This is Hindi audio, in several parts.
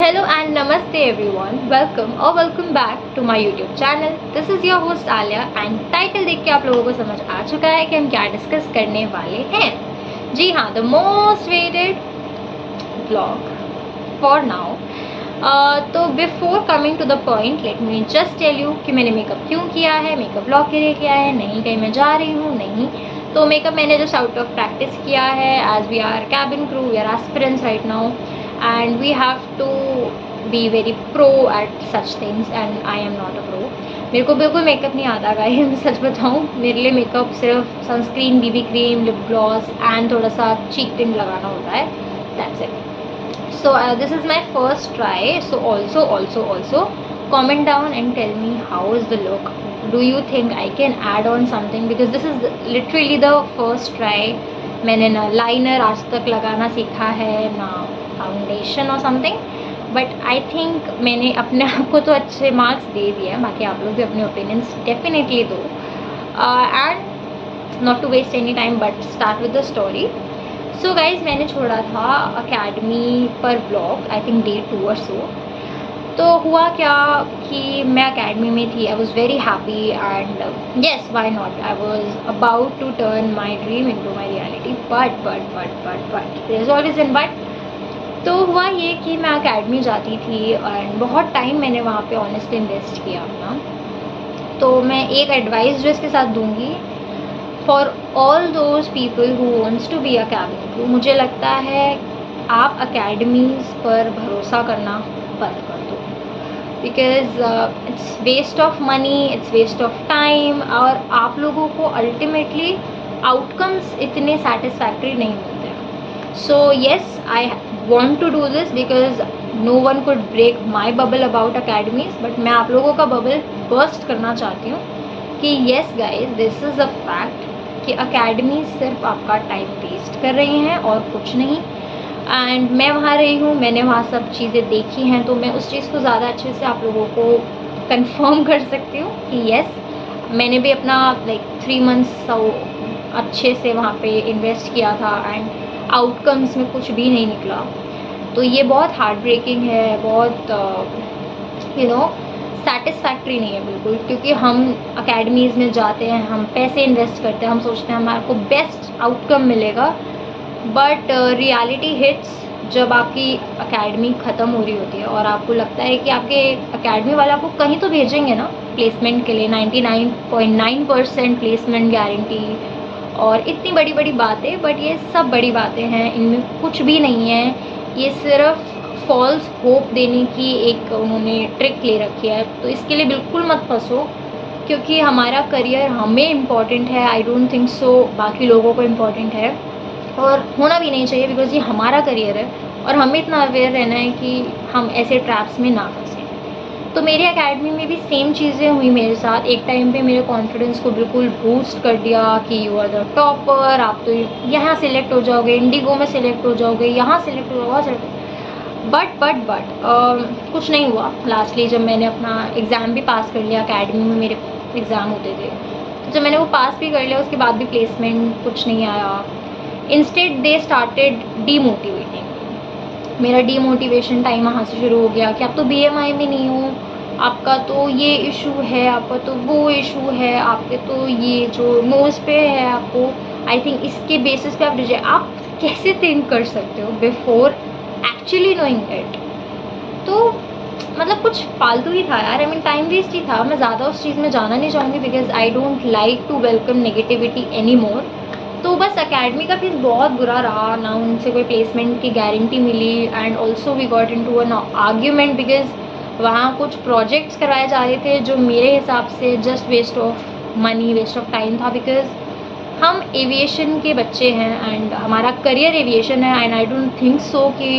Hello and namaste everyone. Welcome back to my YouTube channel. This is your host Alia and title देख के आप लोगों को समझ आ चुका है कि हम क्या डिस्कस करने वाले हैं. जी हाँ, the most waited blog for now. तो before coming to the point let me just tell you कि मैंने मेकअप क्यों किया है, मेकअप ब्लॉग के लिए किया है, नहीं कहीं मैं जा रही हूँ, नहीं. तो मेकअप मैंने जस्ट आउट ऑफ प्रैक्टिस किया है. As we are cabin crew, we are aspirants right now and we have to be very pro at such things and I am not a pro. मेरे को बिल्कुल मेकअप नहीं आता गाइस. मैं सच बताऊँ, मेरे लिए मेकअप सिर्फ sunscreen, BB cream, lip gloss and थोड़ा सा चीक टिंट लगाना होता है. That's it. So this is my first try. So also comment down and tell me how is the look. Do you think I can add on something because this is literally the first try. मैंने ना लाइनर आज तक लगाना सीखा है, ना फाउंडेशन और समथिंग. बट आई थिंक मैंने अपने आप को तो अच्छे मार्क्स दे दिए हैं. बाकी आप लोग भी अपने ओपिनियंस डेफिनेटली दो. And not to waste any time but start with the story. So guys, मैंने छोड़ा था अकेडमी पर ब्लॉग आई थिंक डे 2 और सो. तो हुआ क्या कि मैं अकेडमी में थी. I was very happy and yes why not. I was about to turn my dream into my reality. But there is always an but. तो हुआ ये कि मैं अकेडमी जाती थी एंड बहुत टाइम मैंने वहाँ पे ऑनेस्टली इन्वेस्ट किया अपना. तो मैं एक एडवाइस जो इसके साथ दूंगी for all those people who wants to be a cabin crew, मुझे लगता है आप अकेडमीज़ पर भरोसा करना बंद कर दो. Because it's waste of money, it's waste of time और आप लोगों को अल्टीमेटली आउटकम्स इतने सेटिस्फैक्ट्री नहीं मिलते हैं. So yes, I want to do this because no one could break my bubble about academies. But मैं आप लोगों का bubble burst करना चाहती हूँ कि yes guys, this is a fact कि academies सिर्फ आपका टाइम वेस्ट कर रही हैं और कुछ नहीं. एंड मैं वहाँ रही हूँ, मैंने वहाँ सब चीज़ें देखी हैं, तो मैं उस चीज़ को ज़्यादा अच्छे से आप लोगों को कंफर्म कर सकती हूँ कि yes, मैंने भी अपना लाइक 3 मंथ्स अच्छे से वहाँ पे इन्वेस्ट किया था एंड आउटकम्स में कुछ भी नहीं निकला. तो ये बहुत हार्ट ब्रेकिंग है, बहुत सेटिस्फैक्ट्री नहीं है बिल्कुल. क्योंकि हम अकेडमीज़ में जाते हैं, हम पैसे इन्वेस्ट करते हैं, हम सोचते हैं हमारे को बेस्ट आउटकम मिलेगा. बट रियलिटी हिट्स जब आपकी अकेडमी ख़त्म हो रही होती है और आपको लगता है कि आपके अकेडमी वाले आपको कहीं तो भेजेंगे ना प्लेसमेंट के लिए. 99.9% प्लेसमेंट गारंटी और इतनी बड़ी बड़ी बातें. बट ये सब बड़ी बातें हैं, इनमें कुछ भी नहीं है. ये सिर्फ फॉल्स होप देने की एक उन्होंने ट्रिक ले रखी है. तो इसके लिए बिल्कुल मत फंसो क्योंकि हमारा करियर हमें इम्पॉर्टेंट है. आई डोंट थिंक सो बाकी लोगों को इम्पॉर्टेंट है और होना भी नहीं चाहिए बिकॉज ये हमारा करियर है और हमें इतना अवेयर रहना है कि हम ऐसे ट्रैप्स में ना फंसें. तो मेरी एकेडमी में भी सेम चीज़ें हुई मेरे साथ. एक टाइम पे मेरे कॉन्फिडेंस को बिल्कुल बूस्ट कर दिया कि यू आर द टॉपर, आप तो यहाँ सेलेक्ट हो जाओगे, इंडिगो में सेलेक्ट हो जाओगे, यहाँ सेलेक्ट हो जाओगे, सेलेक्ट. बट कुछ नहीं हुआ. लास्टली जब मैंने अपना एग्ज़ाम भी पास कर लिया, एकेडमी में मेरे एग्ज़ाम होते थे, तो जब मैंने वो पास भी कर लिया उसके बाद भी प्लेसमेंट कुछ नहीं आया. Instead they started demotivating. मेरा डीमोटिवेशन टाइम वहाँ से शुरू हो गया कि आप तो BMI में नहीं हो, आपका तो ये इशू है, आपका तो वो इशू है, आपके तो ये जो नोज़ पे है आपको, आई थिंक इसके बेसिस पे आप रिजेक्ट. आप कैसे थिंक कर सकते हो बिफोर एक्चुअली नोइंग इट. तो मतलब कुछ फालतू ही था यार. आई मीन टाइम वेस्ट ही था. मैं ज़्यादा उस चीज़ में जाना नहीं चाहूँगी because I don't like to welcome negativity any more. तो बस अकेडमी का फीस बहुत बुरा रहा ना, उनसे कोई प्लेसमेंट की गारंटी मिली and also we got into an argument because वहाँ कुछ प्रोजेक्ट्स करवाए जा रहे थे जो मेरे हिसाब से just waste of money, waste of time था. बिकॉज हम एविएशन के बच्चे हैं एंड हमारा करियर एविएशन है and I don't think so कि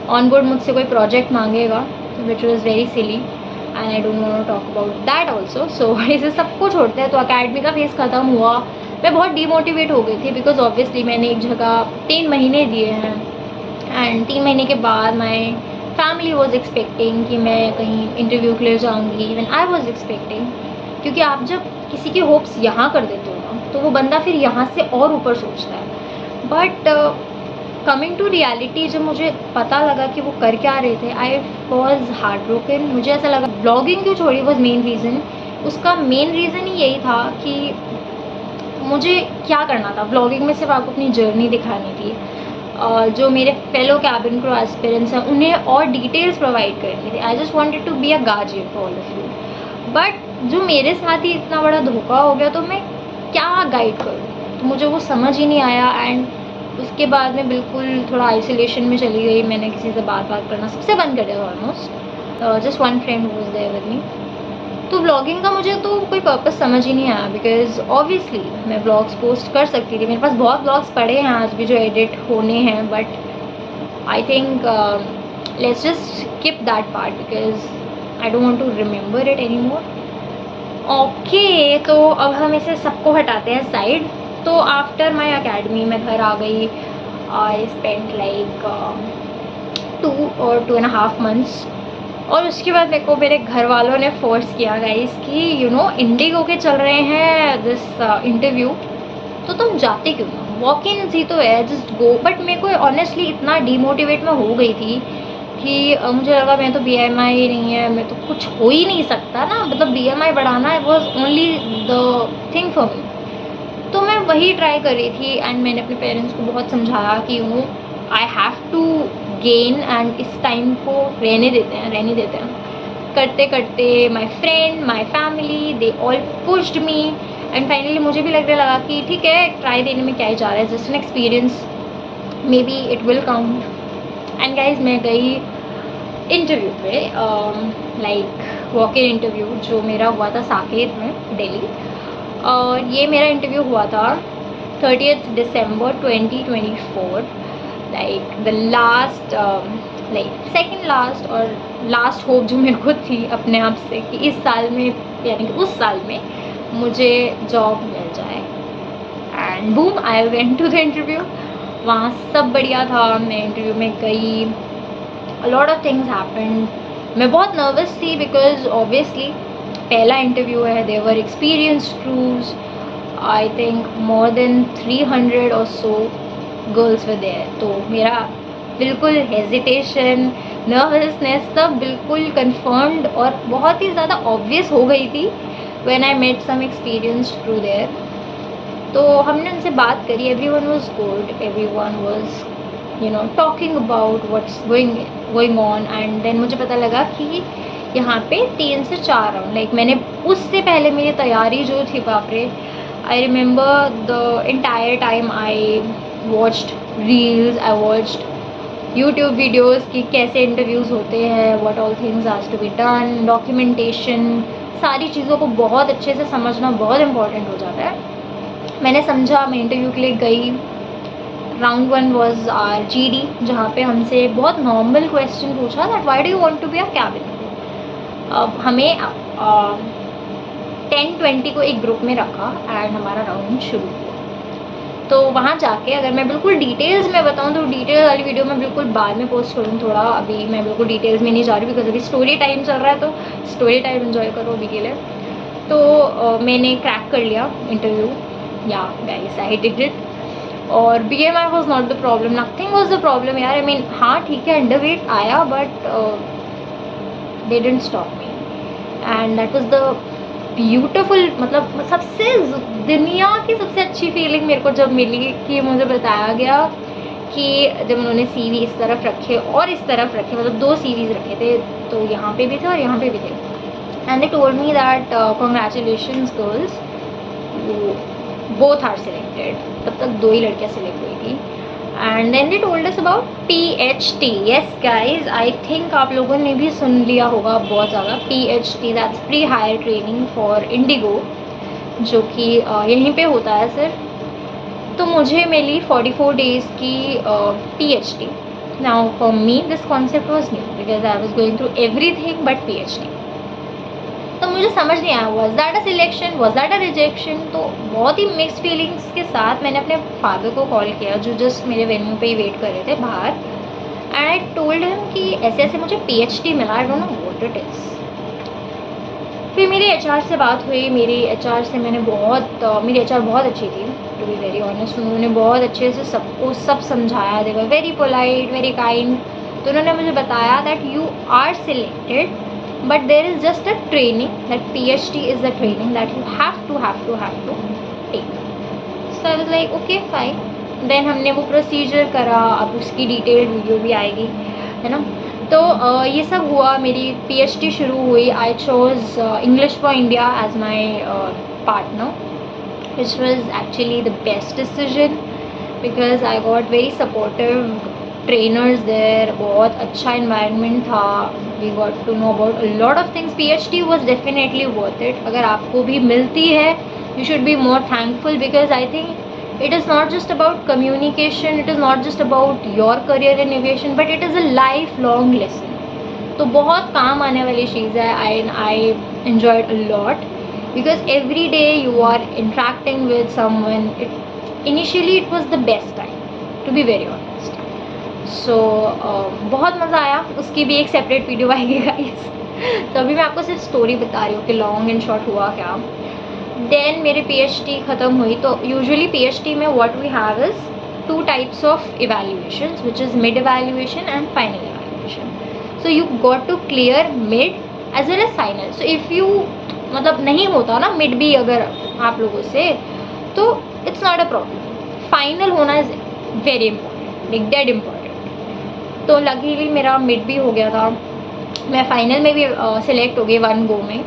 ऑन बोर्ड मुझसे कोई प्रोजेक्ट मांगेगा, which was very silly and I don't want to talk about that also. So इसे सबको छोड़ते हैं. तो अकेडमी का फेस ख़त्म हुआ. मैं बहुत डीमोटिवेट हो गई थी बिकॉज ऑब्वियसली मैंने एक जगह 3 महीने दिए हैं एंड 3 महीने के बाद माई फैमिली वॉज एक्सपेक्टिंग कि मैं कहीं इंटरव्यू के लिए जाऊँगी. Even I was expecting. क्योंकि आप जब किसी की होप्स यहाँ कर देते हो ना तो वो बंदा फिर यहाँ से और ऊपर सोचता है. बट कमिंग टू रियलिटी, जब मुझे पता लगा कि वो कर क्या रहे थे, आई वॉज हार्ट ब्रोकन। मुझे ऐसा लगा ब्लॉगिंग क्यों छोड़ी वॉज मेन रीज़न। उसका मेन रीज़न ही यही था कि मुझे क्या करना था ब्लॉगिंग में, सिर्फ आपको अपनी जर्नी दिखानी थी। जो मेरे फेलो कैबिन क्रू एस्पिरेंट्स हैं उन्हें और डिटेल्स प्रोवाइड करनी थी। I just wanted to be a guardian for all of you. But जो मेरे साथ ही इतना बड़ा धोखा हो गया, तो मैं क्या गाइड करूँ, तो मुझे वो समझ ही नहीं आया। एंड उसके बाद मैं बिल्कुल थोड़ा आइसोलेशन में चली गई। मैंने किसी से बात करना सबसे बंद कर दिया almost. Just one friend was there with me. तो व्लॉगिंग का मुझे तो कोई पर्पस समझ ही नहीं आया, बिकॉज ऑब्वियसली मैं ब्लॉग्स पोस्ट कर सकती थी। मेरे पास बहुत ब्लॉग्स पड़े हैं आज भी जो एडिट होने हैं, but I think let's just skip that part because I don't want to remember it any more. Okay, तो अब हम इसे सबको हटाते हैं साइड। तो आफ्टर माई अकेडमी मैं घर आ गई। आई स्पेंट लाइक 2 और 2.5 months। और उसके बाद मेरे को मेरे घर वालों ने फोर्स किया गाइस कि यू नो इंडिगो के चल रहे हैं दिस इंटरव्यू, तो तुम जाते क्यों ना, वॉक इन ही तो है, जस्ट गो। बट मेरे को ऑनेस्टली इतना डीमोटिवेट मैं हो गई थी कि मुझे लगा मैं तो BMI ही नहीं है, मैं तो कुछ हो ही नहीं सकता ना, मतलब BMI बढ़ाना was only the thing for me. तो मैं वही ट्राई कर रही थी। एंड मैंने अपने पेरेंट्स को बहुत समझाया कि you know I have to gain, and इस टाइम को रहने देते हैं। करते करते my friend, my family, they all pushed me. And finally मुझे भी लगने लगा कि ठीक है, ट्राई देने में क्या ही जा रहा है, just an experience, may be it will count. And guys मैं गई इंटरव्यू पे, लाइक वॉक इन इंटरव्यू जो मेरा हुआ था साकेत में, दिल्ली। और ये मेरा इंटरव्यू हुआ था 30th December 2024, like the last, like second last और लास्ट होप जो मेरे को थी अपने आप से कि इस साल में, यानी कि उस साल में मुझे जॉब मिल जाए। And boom, I went to the interview. वहाँ सब बढ़िया था, मैं इंटरव्यू में गई, a lot of things happened। मैं बहुत नर्वस थी बिकॉज ऑब्वियसली पहला इंटरव्यू है। There were experienced crews, I think more than 300 or so girls were there. तो मेरा बिल्कुल हेजिटेशन, नर्वसनेस सब बिल्कुल कन्फर्म्ड और बहुत ही ज़्यादा ऑब्वियस हो गई थी when I met some experienced crew there. तो हमने उनसे बात करी, everyone was good, everyone was you know talking about what's going on. And then मुझे पता लगा कि यहाँ पे 3 से 4 राउंड, लाइक मैंने उससे पहले मेरी तैयारी जो थी, बाप रे, I remember the entire time I watched reels, I watched YouTube videos कि कैसे इंटरव्यूज़ होते हैं, what all things has to be done, documentation, सारी चीज़ों को बहुत अच्छे से समझना बहुत इंपॉर्टेंट हो जाता है। मैंने समझा, मैं इंटरव्यू के लिए गई। राउंड 1 वॉज आर GD, जहाँ पे हमसे बहुत नॉर्मल क्वेश्चन पूछा that why do you want to be a cabin crew. अब हमें 10-20 को एक ग्रुप में रखा एंड हमारा राउंड शुरू हुआ। तो वहाँ जाके अगर मैं बिल्कुल डिटेल्स में बताऊँ तो डिटेल वाली वीडियो मैं बिल्कुल बाद में पोस्ट करूँ, थोड़ा अभी मैं बिल्कुल डिटेल्स में नहीं जा रही बिकॉज अभी स्टोरी टाइम चल रहा है, तो स्टोरी टाइम एंजॉय करो अभी के लिए। तो मैंने क्रैक कर लिया इंटरव्यू, या गाइस आई डिड इट। और BMI was not the problem, nothing was the problem यार। आई मीन हाँ ठीक है, अंडरवेट आया, but they didn't stop me. And that was the beautiful, मतलब सबसे दुनिया की सबसे अच्छी फीलिंग मेरे को जब मिली कि मुझे बताया गया कि जब उन्होंने CV इस तरफ रखे और इस तरफ रखे, मतलब 2 CVs रखे थे, तो यहाँ पे भी थे और यहाँ पे भी थे। And they told me that congratulations girls, both are selected. तब तक 2 ही लड़कियाँ सिलेक्ट हुई थी। And then they told us about PHT। Yes guys, I think आप लोगों ने भी सुन लिया होगा बहुत ज़्यादा। PHT that's pre hire training for IndiGo, जो कि यहीं पे होता है सिर्फ। तो मुझे मिली 44 डेज़ की PHT। Now for me this concept was new because I was going through everything but PHT। तो मुझे समझ नहीं आया, was that a selection, was that a rejection. तो बहुत ही मिक्स्ड फीलिंग्स के साथ मैंने अपने फादर को कॉल किया जो जस्ट मेरे वेन्यू पे ही वेट कर रहे थे बाहर। एंड आई टोल्ड हिम कि ऐसे ऐसे मुझे PHT मिला, I don't know what it is. फिर मेरी HR से बात हुई। मेरी HR से मैंने मेरी HR बहुत अच्छी थी। To be very honest. उन्होंने बहुत अच्छे से सबको सब समझाया, they were very polite, very kind. तो उन्होंने मुझे बताया that you are selected, but there is just a training, that PhD is the training that you have to take. So I was like okay fine. Then हमने वो प्रोसीजर करा, अब उसकी डिटेल्ड वीडियो भी आएगी, है ना। तो ये सब हुआ, मेरी PhD शुरू हुई। I chose English for India as my partner, which was actually the best decision because I got very supportive trainers there. बहुत अच्छा environment था, we got to know about a lot of things. PhD was definitely worth it. अगर आपको भी मिलती है, you should be more thankful because I think it is not just about communication, it is not just about your career in aviation, but it is a lifelong lesson. तो बहुत काम आने वाली चीज़ है. I enjoyed a lot because every day you are interacting with someone. Initially it was the best time, to be very honest. So बहुत मज़ा आया. उसकी भी एक सेपरेट वीडियो आएगी गाइस. तो अभी मैं आपको सिर्फ स्टोरी बता रही हूँ कि लॉन्ग एंड शॉर्ट हुआ क्या. देन मेरी PhD ख़त्म हुई. तो यूजुअली PhD में what we have is 2 types of evaluations, which is mid evaluation and final evaluation. So you got to clear mid as well as final. So if you मतलब नहीं होता ना मिड भी अगर आप लोगों से, तो it's not a problem. Final होना is very important, like dead important. तो लकीली मेरा मिड भी हो गया था. मैं फाइनल में भी सिलेक्ट हो गई 1 गो में.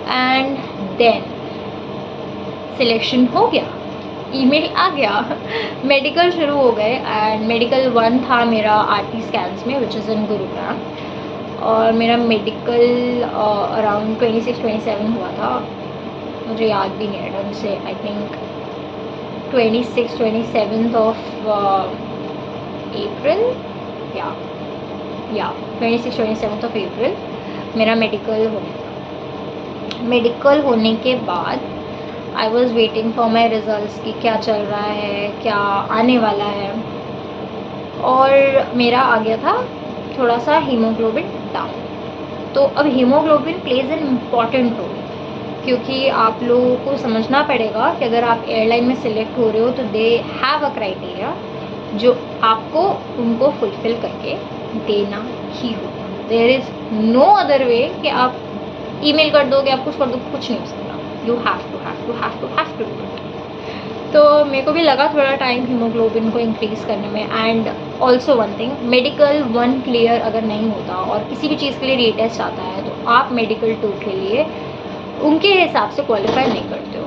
एंड देन सिलेक्शन हो गया, ईमेल आ गया, मेडिकल शुरू हो गए. एंड मेडिकल 1 था मेरा RT स्कैन्स में, विच इज़ इन गुरुग्राम. और मेरा मेडिकल अराउंड 26-27 हुआ था. मुझे याद भी नहीं है ढंग से. आई थिंक 26-27 ऑफ अप्रैल या 26-27 ऑफ अप्रैल मेरा मेडिकल हो गया. मेडिकल होने के बाद I was waiting for my results कि क्या चल रहा है, क्या आने वाला है. और मेरा आ गया था थोड़ा सा हीमोग्लोबिन डाउन. तो अब haemoglobin plays an important role, क्योंकि आप लोगों को समझना पड़ेगा कि अगर आप एयरलाइन में सिलेक्ट हो रहे हो तो दे हैव अ क्राइटेरिया जो आपको उनको फुलफिल करके देना ही होगा. There is no other way कि आप ईमेल कर दोगे, आप कुछ कर दो, कुछ नहीं हो सकता. You have to do it. तो मेरे को भी लगा थोड़ा टाइम हीमोग्लोबिन को इंक्रीज़ करने में. And also one thing, medical 1 clear अगर नहीं होता और किसी भी चीज़ के लिए रीटेस्ट आता है तो आप मेडिकल 2 के लिए उनके हिसाब से क्वालिफाई नहीं करते हो.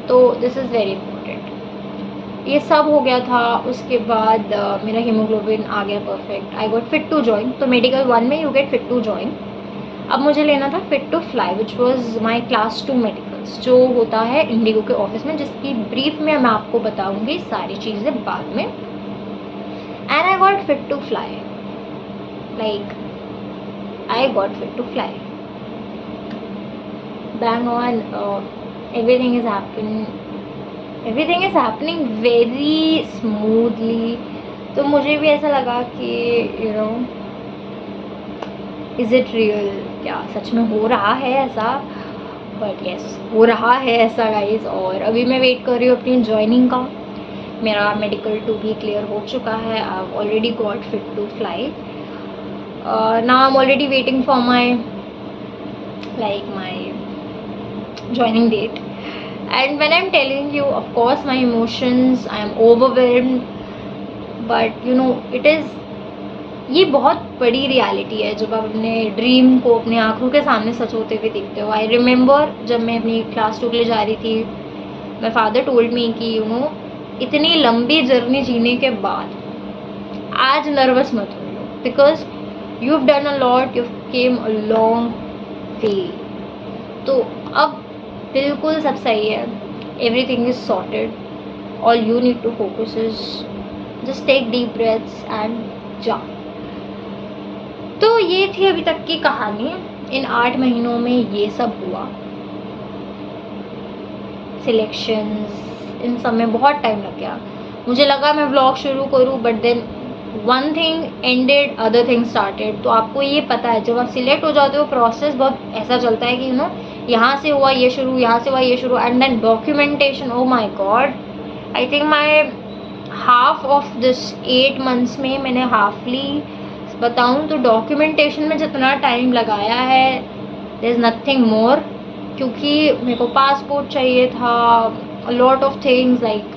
तो दिस इज़ वेरी इंपॉर्टेंट. ये सब हो गया था. उसके बाद मेरा हीमोग्लोबिन आ गया perfect. I got fit to join. तो मेडिकल 1 में you get fit to join. अब मुझे लेना था fit to fly, which was my class 2 medicals, जो होता है इंडिगो के ऑफिस में, जिसकी ब्रीफ में मैं आपको बताऊंगी सारी चीज़ें बाद में. And I got fit to fly, like I got fit to fly. Bang on. Everything is happening very smoothly. तो मुझे भी ऐसा लगा कि you know is it real, क्या सच में हो रहा है ऐसा. बट येस, हो रहा है ऐसा गाइज. और अभी मैं वेट कर रही हूँ अपनी ज्वाइनिंग का. मेरा मेडिकल 2 भी क्लियर हो चुका है. I have already got fit to fly. Now I am already waiting for my joining date. And when I'm telling you, of course my emotions, I am overwhelmed, but you know it is, ये बहुत बड़ी रियलिटी है जब आप अपने ड्रीम को अपने आंखों के सामने सच होते हुए देखते हो. आई रिमेंबर जब मैं अपनी क्लास 2 के लिए जा रही थी, माई फादर टोल्ड मी कि यू नो इतनी लंबी जर्नी जीने के बाद आज नर्वस मत हो लो, because you have done a lot, you came a long way. तो अब बिल्कुल सब सही है. Everything is sorted. All you need to focus is just take deep breaths and जा. तो ये थी अभी तक की कहानी. इन 8 महीनों में ये सब हुआ. सिलेक्शंस, इन सब में बहुत टाइम लग गया. मुझे लगा मैं व्लॉग शुरू करूँ, but then one thing ended, other thing started. तो आपको ये पता है जब आप सिलेक्ट हो जाते हो, प्रोसेस बहुत ऐसा चलता है कि यू नो यहाँ से हुआ ये शुरू, यहाँ से हुआ ये शुरू, and then documentation. Oh my god, I think my half of this 8 months में मैंने हाफली बताऊँ तो डॉक्यूमेंटेशन में जितना टाइम लगाया है, देयर इज़ नथिंग मोर. क्योंकि मेरे को पासपोर्ट चाहिए था, lot of things like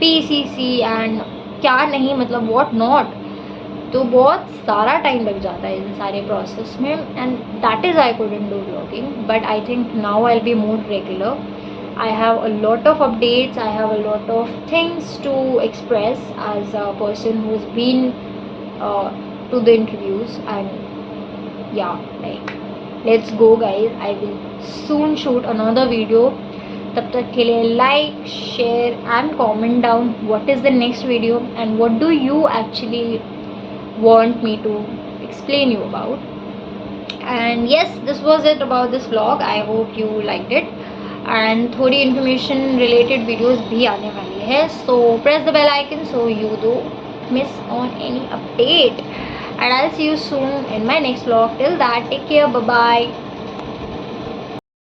PCC and क्या नहीं, मतलब व्हाट नॉट. तो बहुत सारा टाइम लग जाता है इन सारे प्रोसेस में, and that is I couldn't do blogging. But I think now I will be more regular. I have a lot of updates, I have a lot of things to express as a person who's been to the interviews. And yeah, like let's go guys, I will soon shoot another video. तब तक के लिए like, share and comment down what is the next video and what do you actually want me to explain you about. And yes, this was it about this vlog. I hope you liked it. And थोड़ी इन्फॉर्मेशन रिलेटेड वीडियोस भी आने वाली है. So press the bell icon so you don't miss on any update, and I will see you soon in my next vlog. Till that take care, bye bye.